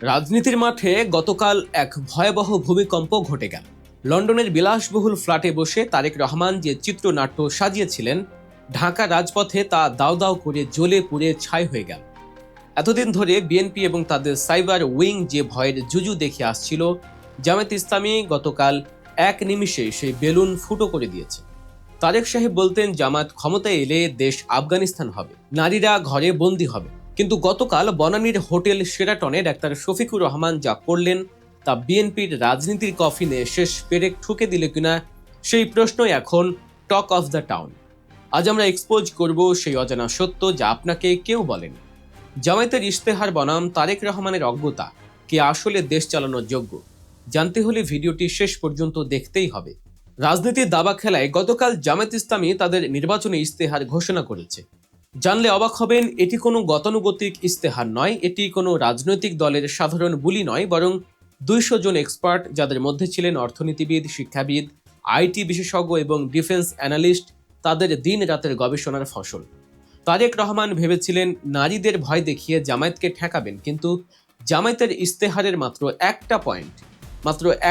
রাজনীতির মাঠে গতকাল এক ভয়াবহ ভূমিকম্প ঘটে গেল। লন্ডনের বিলাসবহুল ফ্ল্যাটে বসে তারেক রহমান যে চিত্রনাট্য সাজিয়েছিলেন, ঢাকা রাজপথে তা দাউ দাউ করে জ্বলে পুড়ে ছাই হয়ে গেল। এতদিন ধরে বিএনপি এবং তাদের সাইবার উইং যে ভয়ের জুজু দেখে আসছিল, জামায়াত ইসলামী গতকাল এক নিমিষে সেই বেলুন ফুটো করে দিয়েছে। তারেক সাহেব বলতেন জামাত ক্ষমতায় এলে দেশ আফগানিস্তান হবে, নারীরা ঘরে বন্দী হবে। কিন্তু গতকাল বনানীর হোটেল শেরাটনে ডাক্তার শফিকুর রহমান যা করলেন তা বিএনপির রাজনীতির কফিনে শেষ পেরেক ঠুকে দিল কিনা, সেই প্রশ্নই এখন টক অফ দ্য টাউন। আজ আমরা এক্সপোজ করব সেই অজানা সত্য যা আপনাকে কেউ বলেন। জামায়াতের ইশতেহার বনাম তারেক রহমানের অজ্ঞতা, কে আসলে দেশ চালানোর যোগ্য, জানতে হলে ভিডিওটি শেষ পর্যন্ত দেখতেই হবে। রাজনীতির দাবা খেলায় গতকাল জামায়াত ইসলামী তাদের নির্বাচনী ইশতেহার ঘোষণা করেছে। জানলে অবাক হবেন, এটি কোনো গতানুগতিক ইশতেহার নয়, এটি কোনো রাজনৈতিক দলের সাধারণ বুলি নয়, বরং 200 জন এক্সপার্ট, যাদের মধ্যে ছিলেন অর্থনীতিবিদ, শিক্ষাবিদ, আইটি বিশেষজ্ঞ এবং ডিফেন্স অ্যানালিস্ট, তাদের দিন রাতের গবেষণার ফসল। তারেক রহমান ভেবেছিলেন নারীদের ভয় দেখিয়ে জামায়াতকে ঠেকাবেন, কিন্তু জামায়াতের ইশতেহারের মাত্র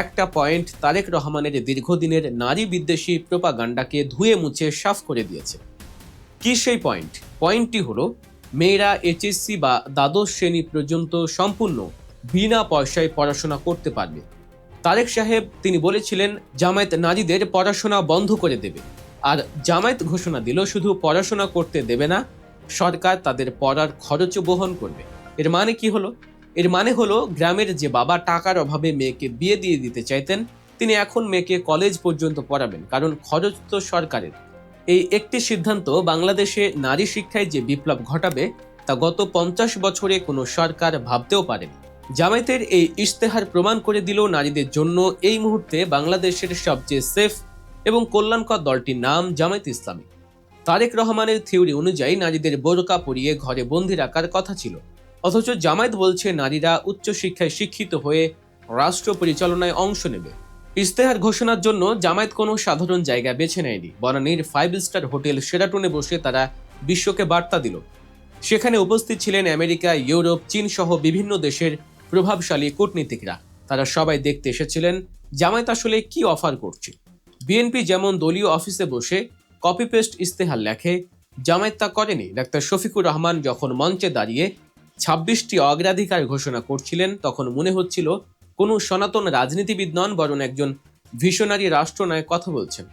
একটা পয়েন্ট তারেক রহমানের দীর্ঘদিনের নারী বিদ্বেষী প্রোপাগান্ডাকে ধুয়ে মুছে সাফ করে দিয়েছে। কি সেই পয়েন্টটি হলো, মেয়েরা এইচএসসি বা দ্বাদশ শ্রেণী পর্যন্ত সম্পূর্ণ বিনা পয়সায় পড়াশোনা করতে পারবে। তারেক সাহেব তিনি বলেছিলেন জামায়াত নারীদের পড়াশোনা বন্ধ করে দেবে, আর জামায়াত ঘোষণা দিল শুধু পড়াশোনা করতে দেবে না, সরকার তাদের পড়ার খরচও বহন করবে। এর মানে কি হলো? এর মানে হলো গ্রামের যে বাবা টাকার অভাবে মেয়েকে বিয়ে দিয়ে দিতে চাইতেন, তিনি এখন মেয়েকে কলেজ পর্যন্ত পড়াবেন, কারণ খরচ তো সরকারের। এই একটি সিদ্ধান্ত বাংলাদেশে নারী শিক্ষায় যে বিপ্লব ঘটাবে, তা গত 50 বছরে কোনো সরকার ভাবতেও পারেনি। জামায়াতের এই ইশতেহার প্রমাণ করে দিল নারীদের জন্য এই মুহূর্তে বাংলাদেশের সবচেয়ে সেফ এবং কল্যাণকর দলটির নাম জামায়াত ইসলামী। তারেক রহমানের থিওরি অনুযায়ী নারীদের বোরকা পরিয়ে ঘরে বন্দি রাখার কথা ছিল, অথচ জামায়াত বলছে নারীরা উচ্চশিক্ষায় শিক্ষিত হয়ে রাষ্ট্র পরিচালনায় অংশ নেবে। ইশতেহার ঘোষণার জন্য জামায়াত কোনো সাধারণ জায়গা বেছে নেয়নি। বনানীর 5 স্টার হোটেল শেরাটনে বসে তারা বিশ্বকে বার্তা দিল। সেখানে উপস্থিত ছিলেন আমেরিকা, ইউরোপ, চীন সহ বিভিন্ন দেশের প্রভাবশালী কূটনীতিকরা। তারা সবাই দেখতে এসেছিলেন জামায়াত আসলে কি অফার করছে। বিএনপি যেমন দলীয় অফিসে বসে কপি পেস্ট ইশতেহার লেখে, জামায়াত তা করেনি। ডাক্তার শফিকুর রহমান যখন মঞ্চে দাঁড়িয়ে 26টি অগ্রাধিকার ঘোষণা করছিলেন, তখন মনে হচ্ছিল কোনো সনাতন রাজনীতিবিদ নন, বরং একজন ভিশনারি রাষ্ট্রনায়ক কথা বলছেন।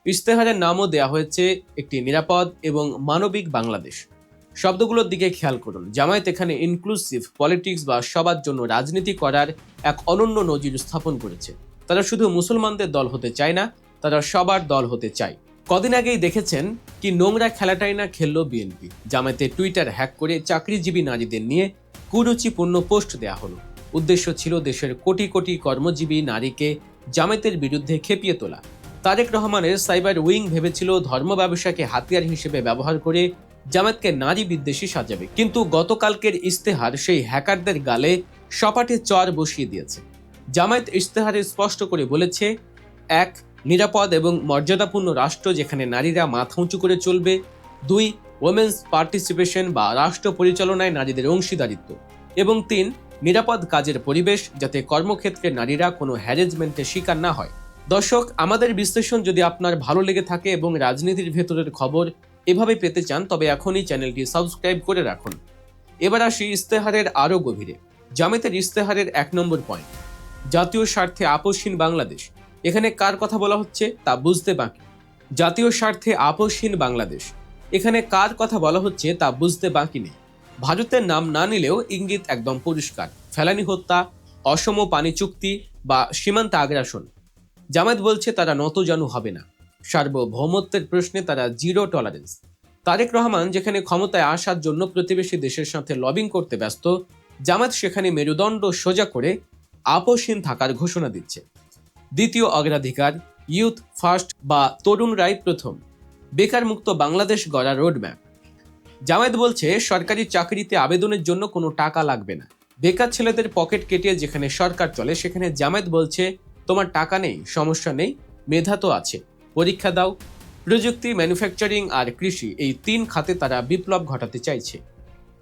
ইশতেহারের নামও দেয়া হয়েছে একটি নিরাপদ এবং মানবিক বাংলাদেশ। শব্দগুলোর দিকে খেয়াল করুন। জামায়াত এখানে ইনক্লুসিভ পলিটিক্স বা সবার জন্য রাজনীতি করার এক অনন্য নজির স্থাপন করেছে। তারা শুধু মুসলমানদের দল হতে চায় না, তারা সবার দল হতে চায়। কদিন আগেই দেখেছেন কি নোংরা খেলাটাই না খেললো বিএনপি। জামায়াতের টুইটার হ্যাক করে চাকরিজীবী নারীদের নিয়ে কুরুচিপূর্ণ পোস্ট দেয়া হলো। উদ্দেশ্য ছিল দেশের কোটি কোটি কর্মজীবী নারীকে জামায়াতের বিরুদ্ধে খেপিয়ে তোলা। তারেক রহমানের সাইবার উইং ভেবেছিল ধর্ম ব্যবসাকে হাতিয়ার হিসেবে ব্যবহার করে জামায়াতকে নারী বিদ্বেষী সাজাবে, কিন্তু গতকালকের ইশতেহার সেই হ্যাকারদের গালে সপাটে চর বসিয়ে দিয়েছে। জামায়াত ইশতেহারে স্পষ্ট করে বলেছে, 1. নিরাপদ এবং মর্যাদাপূর্ণ রাষ্ট্র যেখানে নারীরা মাথা উঁচু করে চলবে। 2. ওমেন্স পার্টিসিপেশন বা রাষ্ট্র পরিচালনায় নারীদের অংশীদারিত্ব। এবং 3. নিরাপদ কাজের পরিবেশ, যাতে কর্মক্ষেত্রে নারীরা কোনো হ্যারাসমেন্টের শিকার না হয়। দর্শক, আমাদের বিশ্লেষণ যদি আপনার ভালো লেগে থাকে এবং রাজনীতির ভেতরের খবর এভাবে পেতে চান, তবে এখনই চ্যানেলটি সাবস্ক্রাইব করে রাখুন। এবার আসি ইশতেহারের আরও গভীরে। জামায়াতের ইশতেহারের 1 নম্বর পয়েন্ট, জাতীয় স্বার্থে আপোষহীন বাংলাদেশ। এখানে কার কথা বলা হচ্ছে তা বুঝতে বাকি। জাতীয় স্বার্থে আপোষহীন বাংলাদেশ, এখানে কার কথা বলা হচ্ছে তা বুঝতে বাকি নেই। ভারতের নাম না নিলেও ইঙ্গিত একদম পরিষ্কার। ফেলানি হত্যা, অসম পানি চুক্তি বা সীমান্ত আগ্রাসন। জামায়াত বলছে তারা নতজানু হবে না। সার্বভৌমত্বের প্রশ্নে তারা জিরো টলারেন্স। তারেক রহমান যেখানে ক্ষমতায় আসার জন্য প্রতিবেশী দেশের সাথে লবিং করতে ব্যস্ত, জামায়াত সেখানে মেরুদণ্ড সোজা করে আপোষহীন থাকার ঘোষণা দিচ্ছে। দ্বিতীয় অগ্রাধিকার, ইউথ ফার্স্ট বা তরুণরাই প্রথম, বেকার মুক্ত বাংলাদেশ গড়া রোডম্যাপ। জামায়াত বলছে সরকারি চাকরিতে আবেদনের জন্য কোনো টাকা লাগবে না। বেকার ছেলেদের পকেট কেটে যেখানে সরকার চলে, সেখানে জামায়াত বলছে তোমার টাকা নেই, সমস্যা নেই, মেধা তো আছে, পরীক্ষা দাও। প্রযুক্তি, ম্যানুফ্যাকচারিং আর কৃষি, এই 3 খাতে তারা বিপ্লব ঘটাতে চাইছে।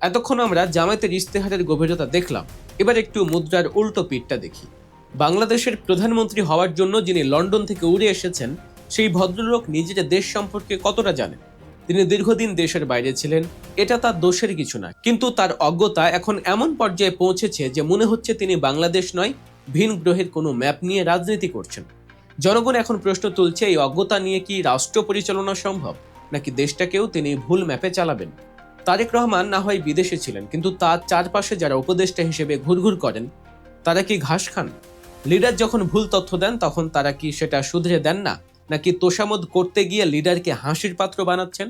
এতক্ষণ আমরা জামায়াতের ইস্তেহারের গভীরতা দেখলাম, এবার একটু মুদ্রার উল্টো পিঠটা দেখি। বাংলাদেশের প্রধানমন্ত্রী হওয়ার জন্য যিনি লন্ডন থেকে উড়ে এসেছেন, সেই ভদ্রলোক নিজের দেশ সম্পর্কে কতটা জানেন? তিনি দীর্ঘদিন দেশের বাইরে ছিলেন, এটা তার দোষের কিছু না, কিন্তু তার অজ্ঞতা এখন এমন পর্যায়ে পৌঁছেছে যে মনে হচ্ছে তিনি বাংলাদেশ নয়, ভিন গ্রহের কোনো ম্যাপ নিয়ে রাজনীতি করছেন। জনগণ এখন প্রশ্ন তুলছে, এই অজ্ঞতা নিয়ে কি রাষ্ট্র পরিচালনা সম্ভব, নাকি দেশটাকেও তিনি ভুল ম্যাপে চালাবেন? তারেক রহমান না হয় বিদেশে ছিলেন, কিন্তু তার চারপাশে যারা উপদেষ্টা হিসেবে ঘুরঘুর করেন তারা কি ঘাস খান? লিডার যখন ভুল তথ্য দেন তখন তারা কি সেটা শুধরে দেন না, নাকি তোষামোদ করতে গিয়ে লিডারকে হাসির পাত্র বানাচ্ছেন?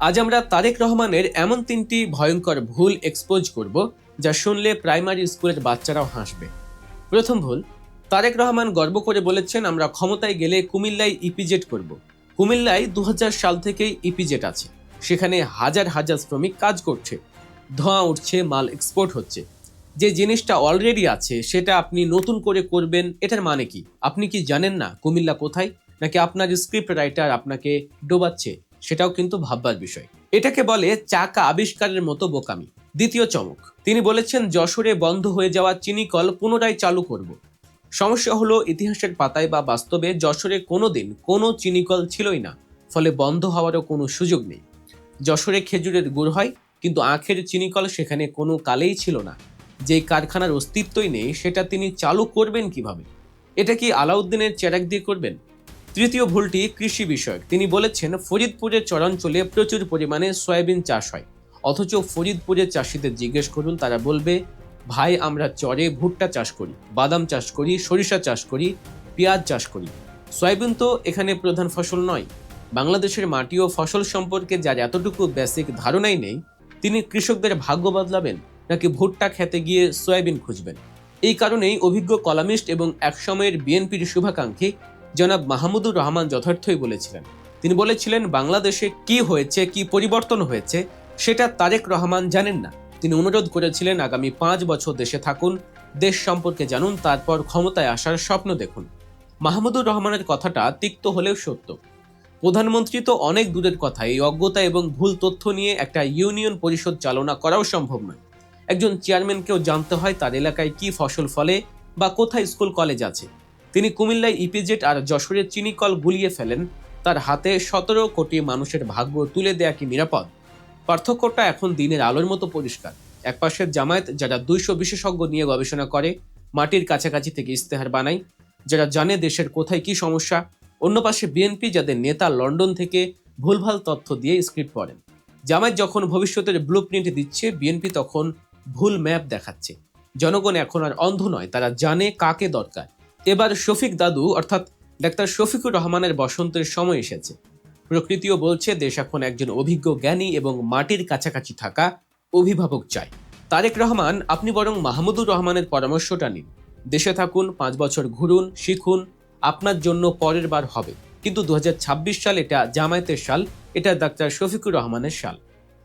আজ আমরা তারেক রহমানের এমন 3টি ভয়ঙ্কর ভুল এক্সপোজ করব, যা শুনলে প্রাইমারি স্কুলের বাচ্চারাও হাসবে। প্রথম ভুল, তারেক রহমান গর্ব করে বলেছেন আমরা ক্ষমতায় গেলে কুমিল্লায় ইপিজেড করব। কুমিল্লায় 2000 সাল থেকেই ইপিজেড আছে, সেখানে হাজার হাজার শ্রমিক কাজ করছে, ধোঁয়া উঠছে, মাল এক্সপোর্ট হচ্ছে। যে জিনিসটা অলরেডি আছে সেটা আপনি নতুন করে করবেন, এটার মানে কি? আপনি কি জানেন না কুমিল্লা কোথায়, নাকি আপনার স্ক্রিপ্ট রাইটার আপনাকে ডোবাচ্ছে? সেটাও কিন্তু ভাববার বিষয়। এটাকে বলে চাকা আবিষ্কারের মতো বোকামি। দ্বিতীয় চমক, তিনি বলেছেন যশোরে বন্ধ হয়ে যাওয়া চিনিকল পুনরায় চালু করব। সমস্যা হলো ইতিহাসের পাতায় বা বাস্তবে যশোরে কোনোদিন কোনো চিনিকল ছিলই না, ফলে বন্ধ হওয়ারও কোনো সুযোগ নেই। যশোরে খেজুরের গুড় হয়, কিন্তু আখের চিনিকল সেখানে কোনো কালেই ছিল না। যেই কারখানার অস্তিত্বই নেই সেটা তিনি চালু করবেন কিভাবে? এটা কি আলাউদ্দিনের চেরাগ দিয়ে করবেন? তৃতীয় ভুলটি কৃষি বিষয়ক। তিনি বলেছেন ফরিদপুরের চরাঞ্চলে প্রচুর পরিমাণে সয়াবিন চাষ হয়, অথচ ফরিদপুরের চাষিদের জিজ্ঞেস করুন, তারা বলবে ভাই আমরা চরে ভুট্টা চাষ করি, বাদাম চাষ করি, সরিষা চাষ করি, পেঁয়াজ চাষ করি। সয়াবিন তো এখানে প্রধান ফসল নয়। বাংলাদেশের মাটি ও ফসল সম্পর্কে যার এতটুকু বেসিক ধারণাই নেই, তিনি কৃষকদের ভাগ্য বদলাবেন নাকি ভুট্টা খেতে গিয়ে সয়াবিন খুঁজবেন? এই কারণেই অভিজ্ঞ কলামিস্ট এবং একসময়ের বিএনপির শুভাকাঙ্ক্ষী জনাব মাহমুদুর রহমান যথার্থই বলেছিলেন। তিনি বলেছিলেন বাংলাদেশে কি হয়েছে, কি পরিবর্তন হয়েছে সেটা তারেক রহমান জানেন না। তিনি অনুরোধ করেছিলেন আগামী 5 বছর দেশে থাকুন, দেশ সম্পর্কে জানুন, তারপর ক্ষমতায় আসার স্বপ্ন দেখুন। মাহমুদুর রহমানের কথাটা তিক্ত হলেও সত্য। প্রধানমন্ত্রী তো অনেক দূরের কথা, এই অজ্ঞতা এবং ভুল তথ্য নিয়ে একটা ইউনিয়ন পরিষদ চালনা করাও সম্ভব নয়। একজন চেয়ারম্যানকেও জানতে হয় তার এলাকায় কি ফসল ফলে বা কোথায় স্কুল কলেজ আছে। তিনি কুমিল্লায় ইপিজেড আর যশোরের চিনিকল গুলিয়ে ফেলেন, তার হাতে 17 কোটি মানুষের ভাগ্য তুলে দেয়া কি নিরাপদ? পার্থক্যটা এখন দিনের আলোর মতো পরিষ্কার। একপাশে জামায়াত যারা 200 বিশেষজ্ঞ নিয়ে গবেষণা করে, মাটির কাছাকাছি থেকে ইস্তেহার বানায়, যারা জানে দেশের কোথায় কি সমস্যা। অন্য পাশে বিএনপি, যাদের নেতা লন্ডন থেকে ভুলভাল তথ্য দিয়ে স্ক্রিপ্ট পড়েন। জামায়াত যখন ভবিষ্যতের ব্লুপ্রিন্ট দিচ্ছে, বিএনপি তখন ভুল ম্যাপ দেখাচ্ছে। জনগণ এখন আর অন্ধ নয়, তারা জানে কাকে দরকার। এবার শফিক দাদু অর্থাৎ ডাক্তার শফিকুর রহমানের বসন্তের সময় এসেছে। প্রকৃতিও বলছে দেশ এখন একজন অভিজ্ঞ, জ্ঞানী এবং মাটির কাছাকাছি থাকা অভিভাবক চায়। তারেক রহমান, আপনি বরং মাহমুদুর রহমানের পরামর্শটা নিন। দেশে থাকুন, 5 বছর ঘুরুন, শিখুন, আপনার জন্য পরের বার হবে। কিন্তু 2026 সাল এটা জামায়াতের সাল, এটা ডাক্তার শফিকুর রহমানের সাল।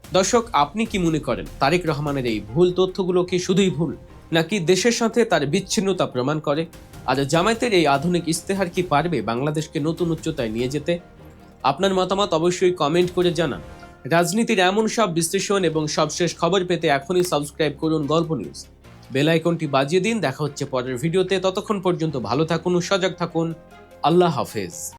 দর্শক, আপনি কি মনে করেন তারেক রহমানের এই ভুল তথ্যগুলো কি শুধুই ভুল, নাকি দেশের সাথে তার বিচ্ছিন্নতা প্রমাণ করে? আর জামায়াতের এই আধুনিক ইস্তেহার কি পারবে বাংলাদেশকে নতুন উচ্চতায় নিয়ে যেতে? আপনার মতামত অবশ্যই কমেন্ট করে জানান। রাজনীতির এমন সব বিশ্লেষণ এবং সবশেষ খবর পেতে এখনই সাবস্ক্রাইব করুন গল্প নিউজ। বেল আইকনটি বাজিয়ে দিন। দেখা হচ্ছে পরের ভিডিওতে। ততক্ষণ পর্যন্ত ভালো থাকুন, সজাগ থাকুন। আল্লাহ হাফেজ।